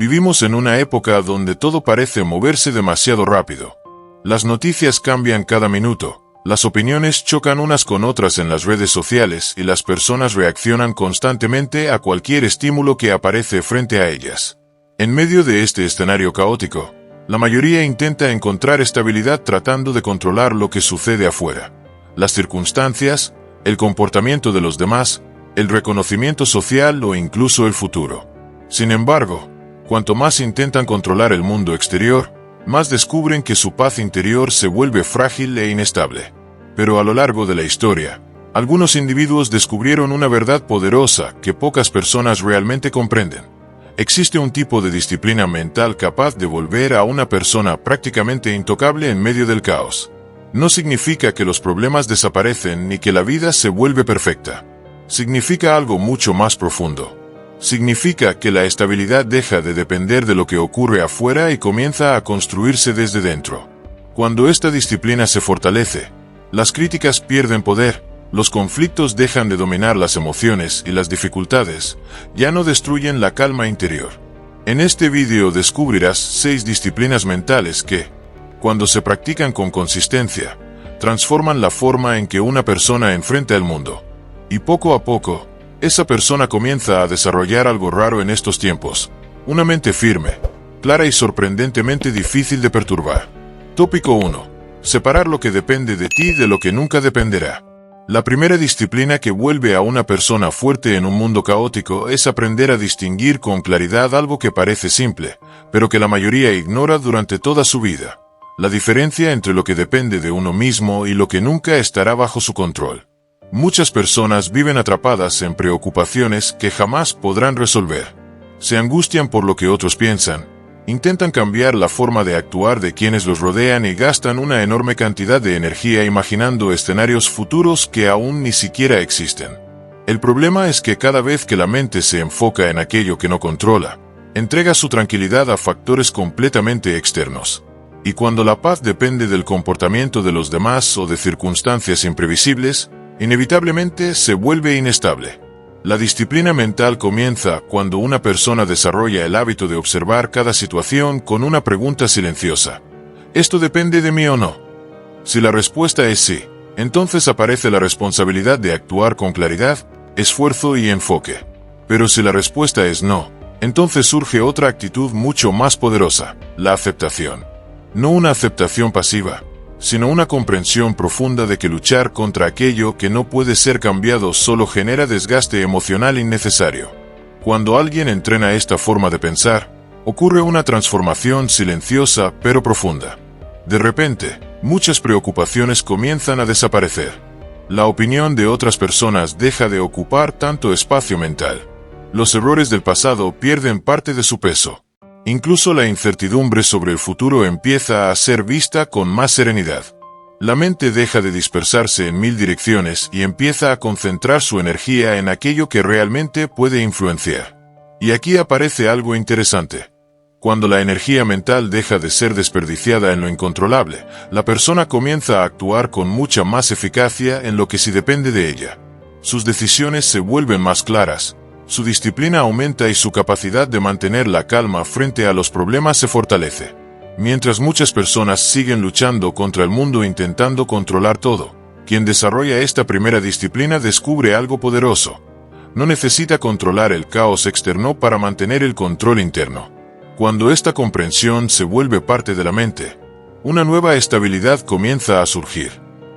Vivimos en una época donde todo parece moverse demasiado rápido. Las noticias cambian cada minuto, las opiniones chocan unas con otras en las redes sociales y las personas reaccionan constantemente a cualquier estímulo que aparece frente a ellas. En medio de este escenario caótico, la mayoría intenta encontrar estabilidad tratando de controlar lo que sucede afuera. Las circunstancias, el comportamiento de los demás, el reconocimiento social o incluso el futuro. Sin embargo, cuanto más intentan controlar el mundo exterior, más descubren que su paz interior se vuelve frágil e inestable. Pero a lo largo de la historia, algunos individuos descubrieron una verdad poderosa que pocas personas realmente comprenden. Existe un tipo de disciplina mental capaz de volver a una persona prácticamente intocable en medio del caos. No significa que los problemas desaparecen ni que la vida se vuelve perfecta. Significa algo mucho más profundo. Significa que la estabilidad deja de depender de lo que ocurre afuera y comienza a construirse desde dentro. Cuando esta disciplina se fortalece, las críticas pierden poder, los conflictos dejan de dominar las emociones y las dificultades ya no destruyen la calma interior. En este vídeo descubrirás 6 disciplinas mentales que, cuando se practican con consistencia, transforman la forma en que una persona enfrenta el mundo. Y poco a poco, esa persona comienza a desarrollar algo raro en estos tiempos: una mente firme, clara y sorprendentemente difícil de perturbar. Tópico 1. Separar lo que depende de ti de lo que nunca dependerá. La primera disciplina que vuelve a una persona fuerte en un mundo caótico es aprender a distinguir con claridad algo que parece simple, pero que la mayoría ignora durante toda su vida: la diferencia entre lo que depende de uno mismo y lo que nunca estará bajo su control. Muchas personas viven atrapadas en preocupaciones que jamás podrán resolver. Se angustian por lo que otros piensan, intentan cambiar la forma de actuar de quienes los rodean y gastan una enorme cantidad de energía imaginando escenarios futuros que aún ni siquiera existen. El problema es que cada vez que la mente se enfoca en aquello que no controla, entrega su tranquilidad a factores completamente externos. Y cuando la paz depende del comportamiento de los demás o de circunstancias imprevisibles, inevitablemente se vuelve inestable. La disciplina mental comienza cuando una persona desarrolla el hábito de observar cada situación con una pregunta silenciosa: ¿esto depende de mí o no? Si la respuesta es sí, entonces aparece la responsabilidad de actuar con claridad, esfuerzo y enfoque. Pero si la respuesta es no, entonces surge otra actitud mucho más poderosa: la aceptación. No una aceptación pasiva, sino una comprensión profunda de que luchar contra aquello que no puede ser cambiado solo genera desgaste emocional innecesario. Cuando alguien entrena esta forma de pensar, ocurre una transformación silenciosa pero profunda. De repente, muchas preocupaciones comienzan a desaparecer. La opinión de otras personas deja de ocupar tanto espacio mental. Los errores del pasado pierden parte de su peso. Incluso la incertidumbre sobre el futuro empieza a ser vista con más serenidad. La mente deja de dispersarse en 1000 direcciones y empieza a concentrar su energía en aquello que realmente puede influenciar. Y aquí aparece algo interesante. Cuando la energía mental deja de ser desperdiciada en lo incontrolable, la persona comienza a actuar con mucha más eficacia en lo que sí depende de ella. Sus decisiones se vuelven más claras, su disciplina aumenta y su capacidad de mantener la calma frente a los problemas se fortalece. Mientras muchas personas siguen luchando contra el mundo intentando controlar todo, quien desarrolla esta primera disciplina descubre algo poderoso. No necesita controlar el caos externo para mantener el control interno. Cuando esta comprensión se vuelve parte de la mente, una nueva estabilidad comienza a surgir.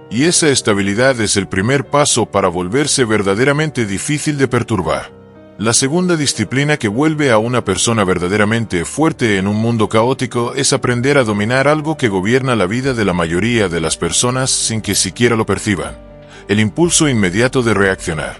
Y esa estabilidad es el primer paso para volverse verdaderamente difícil de perturbar. La segunda disciplina que vuelve a una persona verdaderamente fuerte en un mundo caótico es aprender a dominar algo que gobierna la vida de la mayoría de las personas sin que siquiera lo perciban: el impulso inmediato de reaccionar.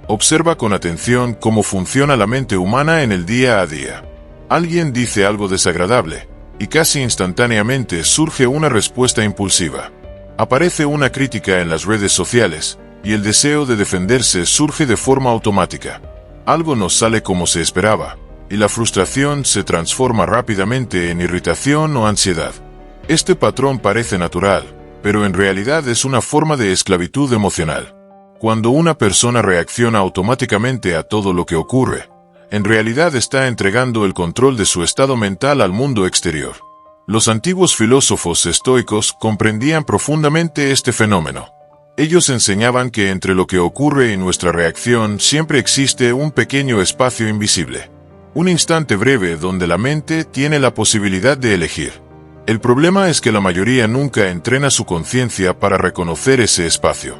Observa con atención cómo funciona la mente humana en el día a día. Alguien dice algo desagradable, y casi instantáneamente surge una respuesta impulsiva. Aparece una crítica en las redes sociales, y el deseo de defenderse surge de forma automática. Algo no sale como se esperaba, y la frustración se transforma rápidamente en irritación o ansiedad. Este patrón parece natural, pero en realidad es una forma de esclavitud emocional. Cuando una persona reacciona automáticamente a todo lo que ocurre, En realidad está entregando el control de su estado mental al mundo exterior. Los antiguos filósofos estoicos comprendían profundamente este fenómeno. Ellos enseñaban que entre lo que ocurre y nuestra reacción siempre existe un pequeño espacio invisible. Un instante breve donde la mente tiene la posibilidad de elegir. El problema es que la mayoría nunca entrena su conciencia para reconocer ese espacio.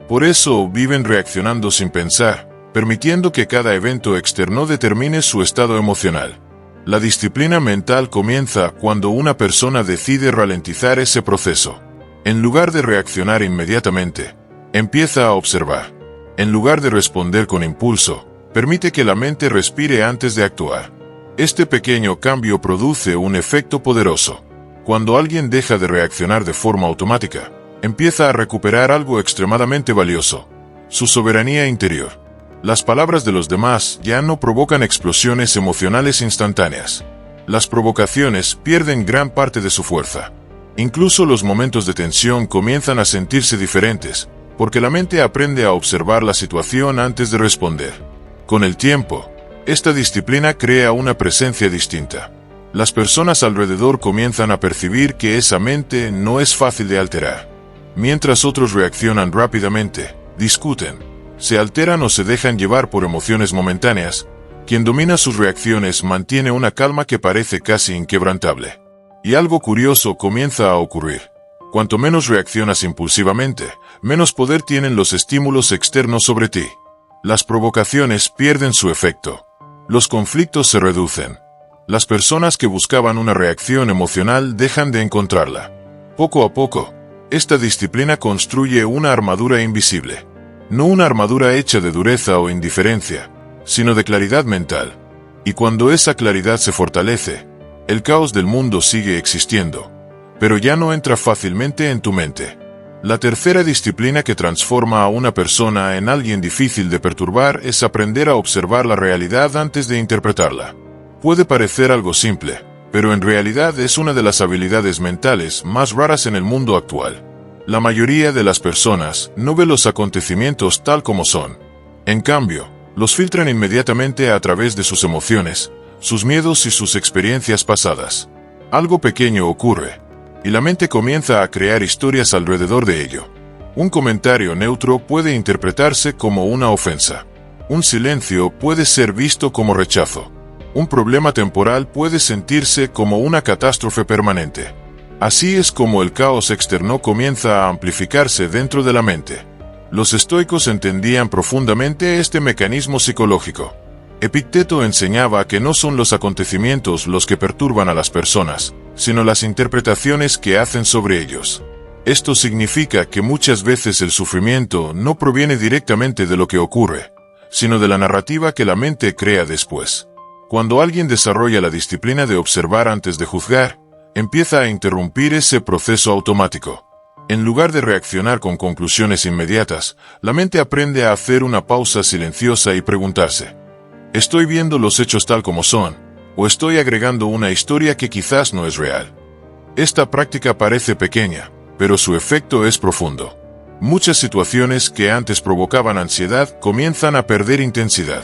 Por eso viven reaccionando sin pensar, permitiendo que cada evento externo determine su estado emocional. La disciplina mental comienza cuando una persona decide ralentizar ese proceso. En lugar de reaccionar inmediatamente, empieza a observar. En lugar de responder con impulso, permite que la mente respire antes de actuar. Este pequeño cambio produce un efecto poderoso. Cuando alguien deja de reaccionar de forma automática, empieza a recuperar algo extremadamente valioso: su soberanía interior. Las palabras de los demás ya no provocan explosiones emocionales instantáneas. Las provocaciones pierden gran parte de su fuerza. Incluso los momentos de tensión comienzan a sentirse diferentes, porque la mente aprende a observar la situación antes de responder. Con el tiempo, esta disciplina crea una presencia distinta. Las personas alrededor comienzan a percibir que esa mente no es fácil de alterar. Mientras otros reaccionan rápidamente, discuten, se alteran o se dejan llevar por emociones momentáneas, quien domina sus reacciones mantiene una calma que parece casi inquebrantable. Y algo curioso comienza a ocurrir. Cuanto menos reaccionas impulsivamente, menos poder tienen los estímulos externos sobre ti. Las provocaciones pierden su efecto. Los conflictos se reducen. Las personas que buscaban una reacción emocional dejan de encontrarla. Poco a poco, esta disciplina construye una armadura invisible. No una armadura hecha de dureza o indiferencia, sino de claridad mental. Y cuando esa claridad se fortalece, el caos del mundo sigue existiendo, pero ya no entra fácilmente en tu mente. La tercera disciplina que transforma a una persona en alguien difícil de perturbar es aprender a observar la realidad antes de interpretarla. Puede parecer algo simple, pero en realidad es una de las habilidades mentales más raras en el mundo actual. La mayoría de las personas no ve los acontecimientos tal como son. En cambio, los filtran inmediatamente a través de sus emociones, sus miedos y sus experiencias pasadas. Algo pequeño ocurre, y la mente comienza a crear historias alrededor de ello. Un comentario neutro puede interpretarse como una ofensa. Un silencio puede ser visto como rechazo. Un problema temporal puede sentirse como una catástrofe permanente. Así es como el caos externo comienza a amplificarse dentro de la mente. Los estoicos entendían profundamente este mecanismo psicológico. Epicteto enseñaba que no son los acontecimientos los que perturban a las personas, sino las interpretaciones que hacen sobre ellos. Esto significa que muchas veces el sufrimiento no proviene directamente de lo que ocurre, sino de la narrativa que la mente crea después. Cuando alguien desarrolla la disciplina de observar antes de juzgar, empieza a interrumpir ese proceso automático. En lugar de reaccionar con conclusiones inmediatas, la mente aprende a hacer una pausa silenciosa y preguntarse: ¿estoy viendo los hechos tal como son, o estoy agregando una historia que quizás no es real? Esta práctica parece pequeña, pero su efecto es profundo. Muchas situaciones que antes provocaban ansiedad comienzan a perder intensidad.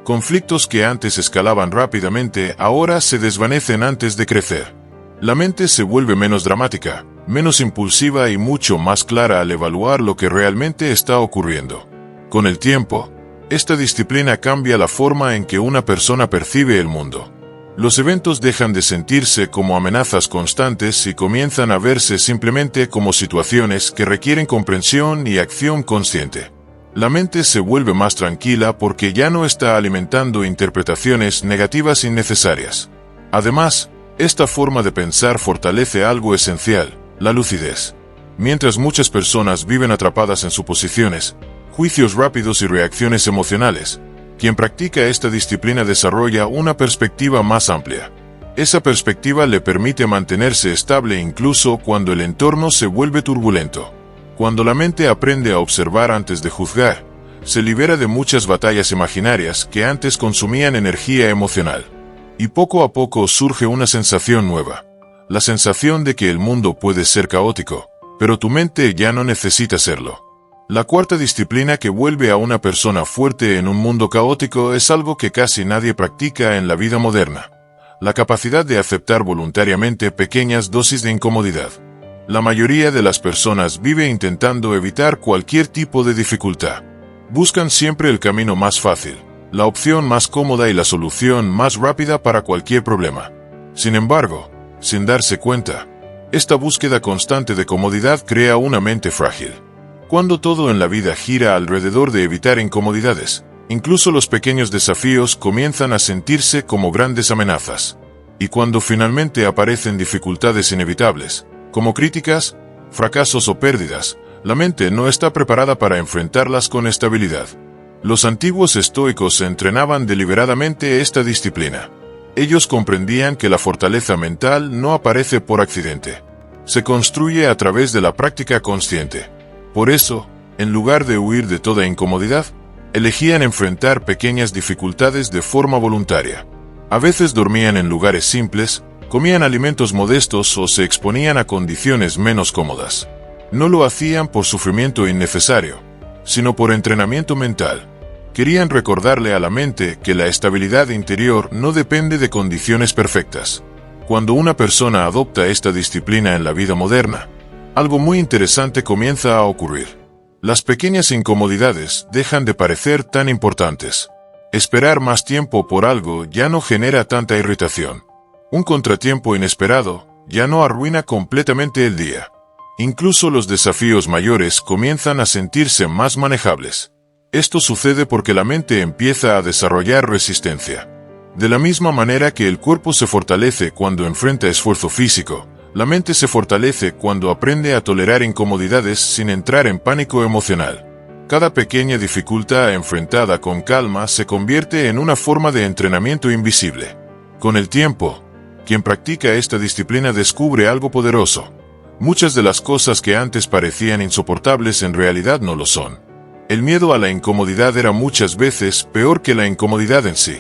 Conflictos que antes escalaban rápidamente ahora se desvanecen antes de crecer. La mente se vuelve menos dramática, menos impulsiva y mucho más clara al evaluar lo que realmente está ocurriendo. Con el tiempo, esta disciplina cambia la forma en que una persona percibe el mundo. Los eventos dejan de sentirse como amenazas constantes y comienzan a verse simplemente como situaciones que requieren comprensión y acción consciente. La mente se vuelve más tranquila porque ya no está alimentando interpretaciones negativas innecesarias. Además, esta forma de pensar fortalece algo esencial: la lucidez. Mientras muchas personas viven atrapadas en suposiciones, juicios rápidos y reacciones emocionales, quien practica esta disciplina desarrolla una perspectiva más amplia. Esa perspectiva le permite mantenerse estable incluso cuando el entorno se vuelve turbulento. Cuando la mente aprende a observar antes de juzgar, se libera de muchas batallas imaginarias que antes consumían energía emocional. Y poco a poco surge una sensación nueva. La sensación de que el mundo puede ser caótico, pero tu mente ya no necesita serlo. La cuarta disciplina que vuelve a una persona fuerte en un mundo caótico es algo que casi nadie practica en la vida moderna: la capacidad de aceptar voluntariamente pequeñas dosis de incomodidad. La mayoría de las personas vive intentando evitar cualquier tipo de dificultad. Buscan siempre el camino más fácil, la opción más cómoda y la solución más rápida para cualquier problema. Sin embargo, sin darse cuenta, esta búsqueda constante de comodidad crea una mente frágil. Cuando todo en la vida gira alrededor de evitar incomodidades, incluso los pequeños desafíos comienzan a sentirse como grandes amenazas. Y cuando finalmente aparecen dificultades inevitables, como críticas, fracasos o pérdidas, la mente no está preparada para enfrentarlas con estabilidad. Los antiguos estoicos entrenaban deliberadamente esta disciplina. Ellos comprendían que la fortaleza mental no aparece por accidente. Se construye a través de la práctica consciente. Por eso, en lugar de huir de toda incomodidad, elegían enfrentar pequeñas dificultades de forma voluntaria. A veces dormían en lugares simples, comían alimentos modestos o se exponían a condiciones menos cómodas. No lo hacían por sufrimiento innecesario, sino por entrenamiento mental. Querían recordarle a la mente que la estabilidad interior no depende de condiciones perfectas. Cuando una persona adopta esta disciplina en la vida moderna, algo muy interesante comienza a ocurrir. Las pequeñas incomodidades dejan de parecer tan importantes. Esperar más tiempo por algo ya no genera tanta irritación. Un contratiempo inesperado ya no arruina completamente el día. Incluso los desafíos mayores comienzan a sentirse más manejables. Esto sucede porque la mente empieza a desarrollar resistencia. De la misma manera que el cuerpo se fortalece cuando enfrenta esfuerzo físico, la mente se fortalece cuando aprende a tolerar incomodidades sin entrar en pánico emocional. Cada pequeña dificultad enfrentada con calma se convierte en una forma de entrenamiento invisible. Con el tiempo, quien practica esta disciplina descubre algo poderoso. Muchas de las cosas que antes parecían insoportables en realidad no lo son. El miedo a la incomodidad era muchas veces peor que la incomodidad en sí.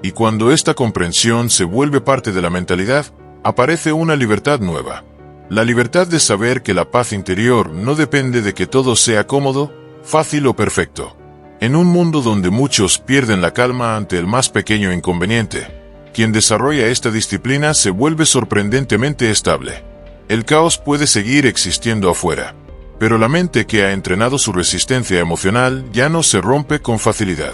Y cuando esta comprensión se vuelve parte de la mentalidad, aparece una libertad nueva. La libertad de saber que la paz interior no depende de que todo sea cómodo, fácil o perfecto. En un mundo donde muchos pierden la calma ante el más pequeño inconveniente, quien desarrolla esta disciplina se vuelve sorprendentemente estable. El caos puede seguir existiendo afuera, pero la mente que ha entrenado su resistencia emocional ya no se rompe con facilidad.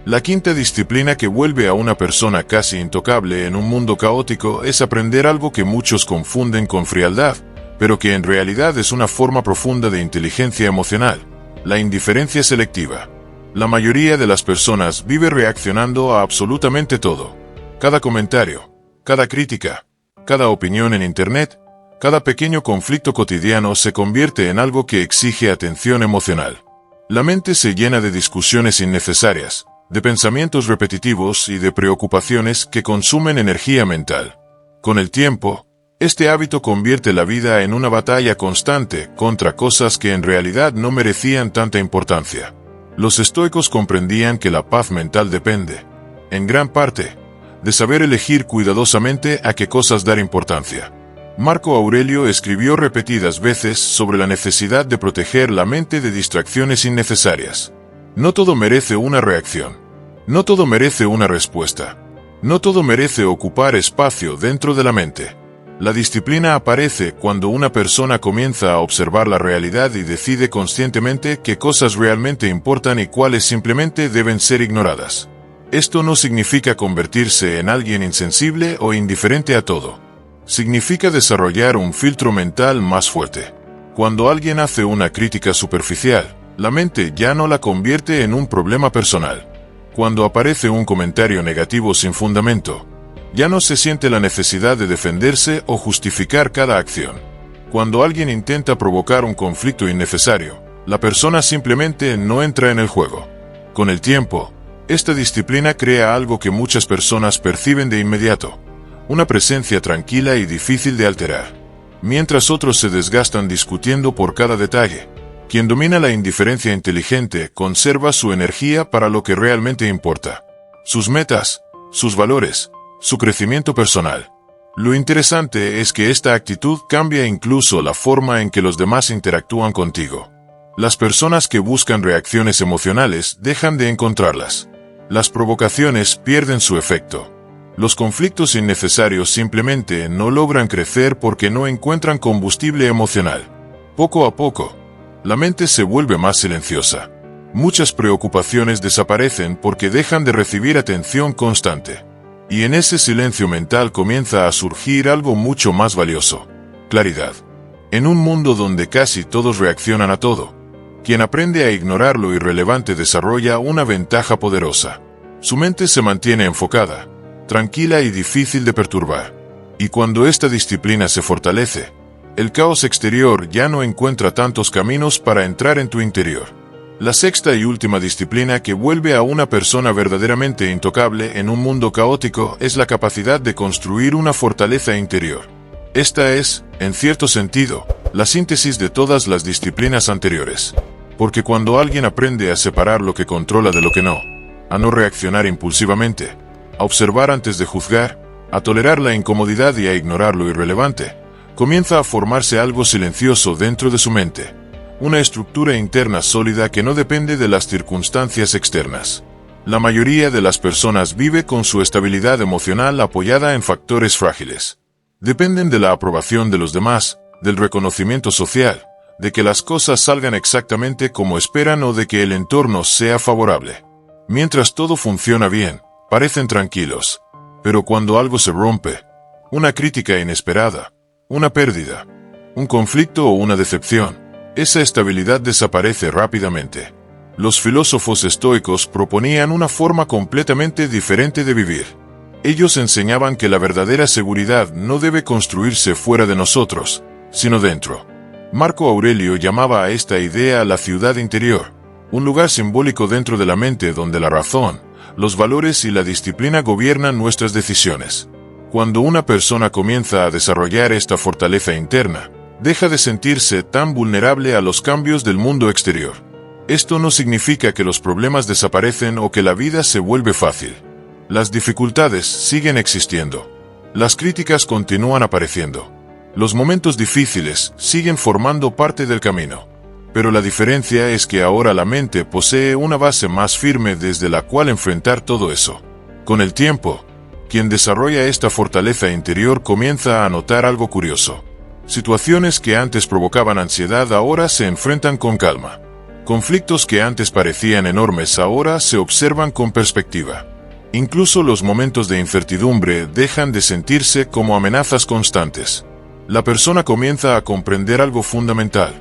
La quinta disciplina que vuelve a una persona casi intocable en un mundo caótico es aprender algo que muchos confunden con frialdad, pero que en realidad es una forma profunda de inteligencia emocional: la indiferencia selectiva. La mayoría de las personas vive reaccionando a absolutamente todo. Cada comentario, cada crítica, cada opinión en Internet, cada pequeño conflicto cotidiano se convierte en algo que exige atención emocional. La mente se llena de discusiones innecesarias, de pensamientos repetitivos y de preocupaciones que consumen energía mental. Con el tiempo, este hábito convierte la vida en una batalla constante contra cosas que en realidad no merecían tanta importancia. Los estoicos comprendían que la paz mental depende, en gran parte, de saber elegir cuidadosamente a qué cosas dar importancia. Marco Aurelio escribió repetidas veces sobre la necesidad de proteger la mente de distracciones innecesarias. No todo merece una reacción. No todo merece una respuesta. No todo merece ocupar espacio dentro de la mente. La disciplina aparece cuando una persona comienza a observar la realidad y decide conscientemente qué cosas realmente importan y cuáles simplemente deben ser ignoradas. Esto no significa convertirse en alguien insensible o indiferente a todo. Significa desarrollar un filtro mental más fuerte. Cuando alguien hace una crítica superficial, la mente ya no la convierte en un problema personal. Cuando aparece un comentario negativo sin fundamento, ya no se siente la necesidad de defenderse o justificar cada acción. Cuando alguien intenta provocar un conflicto innecesario, la persona simplemente no entra en el juego. Con el tiempo, esta disciplina crea algo que muchas personas perciben de inmediato: una presencia tranquila y difícil de alterar. Mientras otros se desgastan discutiendo por cada detalle, quien domina la indiferencia inteligente conserva su energía para lo que realmente importa: sus metas, sus valores, su crecimiento personal. Lo interesante es que esta actitud cambia incluso la forma en que los demás interactúan contigo. Las personas que buscan reacciones emocionales dejan de encontrarlas. Las provocaciones pierden su efecto. Los conflictos innecesarios simplemente no logran crecer porque no encuentran combustible emocional. Poco a poco, la mente se vuelve más silenciosa. Muchas preocupaciones desaparecen porque dejan de recibir atención constante. Y en ese silencio mental comienza a surgir algo mucho más valioso: claridad. En un mundo donde casi todos reaccionan a todo, quien aprende a ignorar lo irrelevante desarrolla una ventaja poderosa. Su mente se mantiene enfocada, tranquila y difícil de perturbar. Y cuando esta disciplina se fortalece, el caos exterior ya no encuentra tantos caminos para entrar en tu interior. La sexta y última disciplina que vuelve a una persona verdaderamente intocable en un mundo caótico es la capacidad de construir una fortaleza interior. Esta es, en cierto sentido, la síntesis de todas las disciplinas anteriores. Porque cuando alguien aprende a separar lo que controla de lo que no, a no reaccionar impulsivamente, a observar antes de juzgar, a tolerar la incomodidad y a ignorar lo irrelevante, comienza a formarse algo silencioso dentro de su mente. Una estructura interna sólida que no depende de las circunstancias externas. La mayoría de las personas vive con su estabilidad emocional apoyada en factores frágiles. Dependen de la aprobación de los demás, del reconocimiento social, de que las cosas salgan exactamente como esperan o de que el entorno sea favorable. Mientras todo funciona bien, parecen tranquilos. Pero cuando algo se rompe, una crítica inesperada, una pérdida, un conflicto o una decepción, esa estabilidad desaparece rápidamente. Los filósofos estoicos proponían una forma completamente diferente de vivir. Ellos enseñaban que la verdadera seguridad no debe construirse fuera de nosotros, sino dentro. Marco Aurelio llamaba a esta idea la ciudad interior, un lugar simbólico dentro de la mente donde la razón, los valores y la disciplina gobiernan nuestras decisiones. Cuando una persona comienza a desarrollar esta fortaleza interna, deja de sentirse tan vulnerable a los cambios del mundo exterior. Esto no significa que los problemas desaparecen o que la vida se vuelve fácil. Las dificultades siguen existiendo. Las críticas continúan apareciendo. Los momentos difíciles siguen formando parte del camino. Pero la diferencia es que ahora la mente posee una base más firme desde la cual enfrentar todo eso. Con el tiempo, quien desarrolla esta fortaleza interior comienza a notar algo curioso. Situaciones que antes provocaban ansiedad ahora se enfrentan con calma. Conflictos que antes parecían enormes ahora se observan con perspectiva. Incluso los momentos de incertidumbre dejan de sentirse como amenazas constantes. La persona comienza a comprender algo fundamental.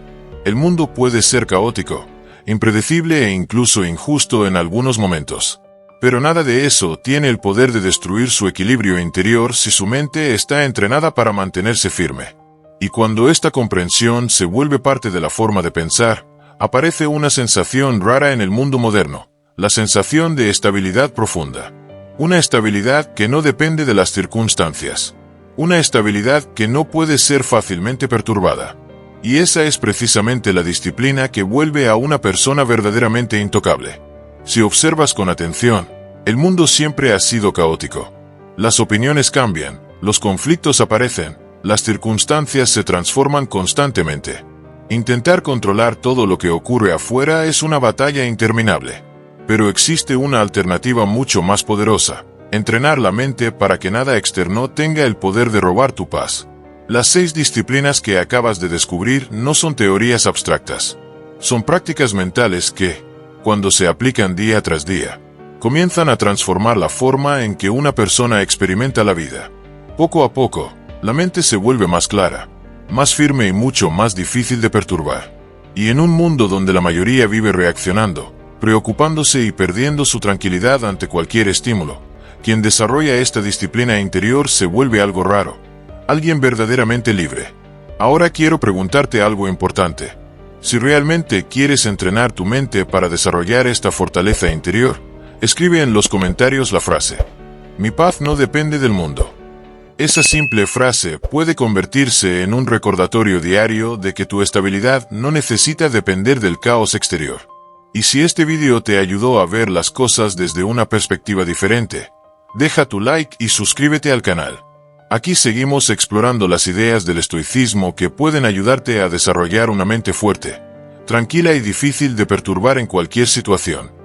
El mundo puede ser caótico, impredecible e incluso injusto en algunos momentos. Pero nada de eso tiene el poder de destruir su equilibrio interior si su mente está entrenada para mantenerse firme. Y cuando esta comprensión se vuelve parte de la forma de pensar, aparece una sensación rara en el mundo moderno, la sensación de estabilidad profunda. Una estabilidad que no depende de las circunstancias. Una estabilidad que no puede ser fácilmente perturbada. Y esa es precisamente la disciplina que vuelve a una persona verdaderamente intocable. Si observas con atención, el mundo siempre ha sido caótico. Las opiniones cambian, los conflictos aparecen, las circunstancias se transforman constantemente. Intentar controlar todo lo que ocurre afuera es una batalla interminable. Pero existe una alternativa mucho más poderosa: entrenar la mente para que nada externo tenga el poder de robar tu paz. Las 6 disciplinas que acabas de descubrir no son teorías abstractas. Son prácticas mentales que, cuando se aplican día tras día, comienzan a transformar la forma en que una persona experimenta la vida. Poco a poco, la mente se vuelve más clara, más firme y mucho más difícil de perturbar. Y en un mundo donde la mayoría vive reaccionando, preocupándose y perdiendo su tranquilidad ante cualquier estímulo, quien desarrolla esta disciplina interior se vuelve algo raro, alguien verdaderamente libre. Ahora quiero preguntarte algo importante. Si realmente quieres entrenar tu mente para desarrollar esta fortaleza interior, escribe en los comentarios la frase: "Mi paz no depende del mundo". Esa simple frase puede convertirse en un recordatorio diario de que tu estabilidad no necesita depender del caos exterior. Y si este vídeo te ayudó a ver las cosas desde una perspectiva diferente, deja tu like y suscríbete al canal. Aquí seguimos explorando las ideas del estoicismo que pueden ayudarte a desarrollar una mente fuerte, tranquila y difícil de perturbar en cualquier situación.